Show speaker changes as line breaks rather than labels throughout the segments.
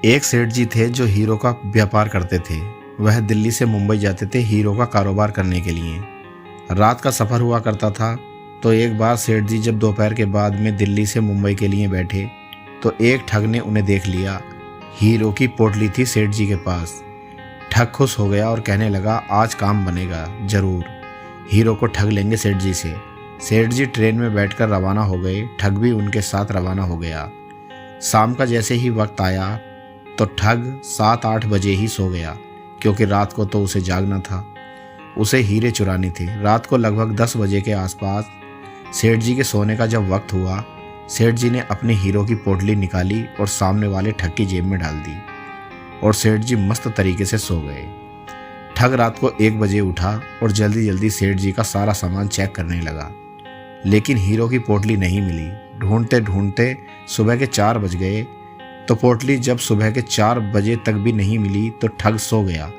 एक सेठ जी थे जो हीरो का व्यापार करते थे। वह दिल्ली से मुंबई जाते थे हीरो का कारोबार करने के लिए। रात का सफ़र हुआ करता था। तो एक बार सेठ जी जब दोपहर के बाद में दिल्ली से मुंबई के लिए बैठे तो एक ठग ने उन्हें देख लिया। हीरो की पोटली थी सेठ जी के पास। ठग खुश हो गया और कहने लगा, आज काम बनेगा, जरूर हीरो को ठग लेंगे सेठ जी से। सेठ जी ट्रेन में बैठकर रवाना हो गए। ठग भी उनके साथ रवाना हो गया। शाम का जैसे ही वक्त आया तो ठग 7-8 बजे ही सो गया, क्योंकि रात को तो उसे जागना था। उसे हीरे चुरानी थी। रात को लगभग 10 बजे के आसपास सेठ जी के सोने का जब वक्त हुआ, सेठ जी ने अपनी हीरो की पोटली निकाली और सामने वाले ठग की जेब में डाल दी और सेठ जी मस्त तरीके से सो गए। ठग रात को 1 बजे उठा और जल्दी जल्दी सेठ जी का सारा सामान चेक करने लगा, लेकिन हीरो की पोटली नहीं मिली। ढूंढते ढूंढते सुबह के 4 बज गए। तो पोटली जब सुबह के 4 बजे तक भी नहीं मिली तो ठग सो गया।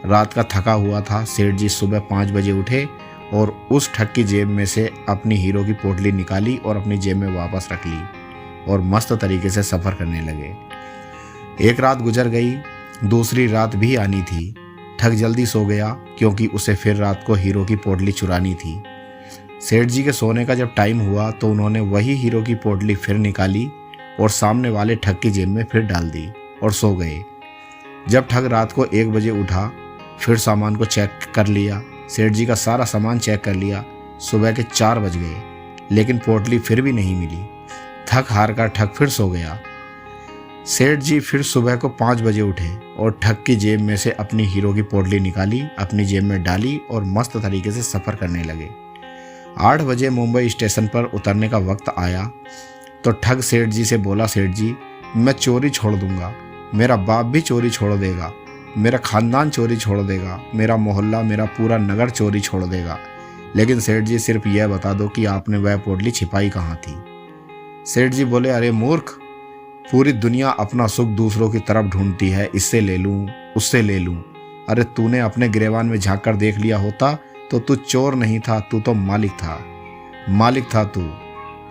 रात का थका हुआ था। सेठ जी सुबह 5 बजे उठे और उस ठग की जेब में से अपनी हीरो की पोटली निकाली और अपनी जेब में वापस रख ली और मस्त तरीके से सफ़र करने लगे। एक रात गुजर गई, दूसरी रात भी आनी थी। ठग जल्दी सो गया, क्योंकि उसे फिर रात को हीरो की पोटली चुरानी थी। सेठ जी के सोने का जब टाइम हुआ तो उन्होंने वही हीरो की पोटली फिर निकाली और सामने वाले ठग की जेब में फिर डाल दी और सो गए। जब ठग रात को 1 बजे उठा, फिर सामान को चेक कर लिया। सेठ जी का सारा सामान चेक कर लिया। सुबह के 4 बज गए, लेकिन पोटली फिर भी नहीं मिली। थक हार कर ठग फिर सो गया। सेठ जी फिर सुबह को 5 बजे उठे और ठग की जेब में से अपनी हीरो की पोटली निकाली, अपनी जेब में डाली और मस्त तरीके से सफ़र करने लगे। 8 बजे मुंबई स्टेशन पर उतरने का वक्त आया तो ठग सेठ जी से बोला, सेठ जी, मैं चोरी छोड़ दूंगा, मेरा बाप भी चोरी छोड़ देगा, मेरा खानदान चोरी छोड़ देगा, मेरा मोहल्ला, मेरा पूरा नगर चोरी छोड़ देगा, लेकिन सेठ जी सिर्फ यह बता दो कि आपने वह पोटली छिपाई कहाँ थी। सेठ जी बोले, अरे मूर्ख, पूरी दुनिया अपना सुख दूसरों की तरफ ढूंढती है, इससे ले लूं, उससे ले लूं। अरे तूने अपने गिरेबान में झांक कर देख लिया होता तो तू चोर नहीं था, तू तो मालिक था तू,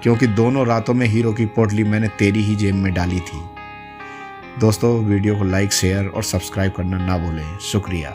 क्योंकि दोनों रातों में हीरो की पोटली मैंने तेरी ही जेब में डाली थी। दोस्तों, वीडियो को लाइक, शेयर और सब्सक्राइब करना ना भूलें। शुक्रिया।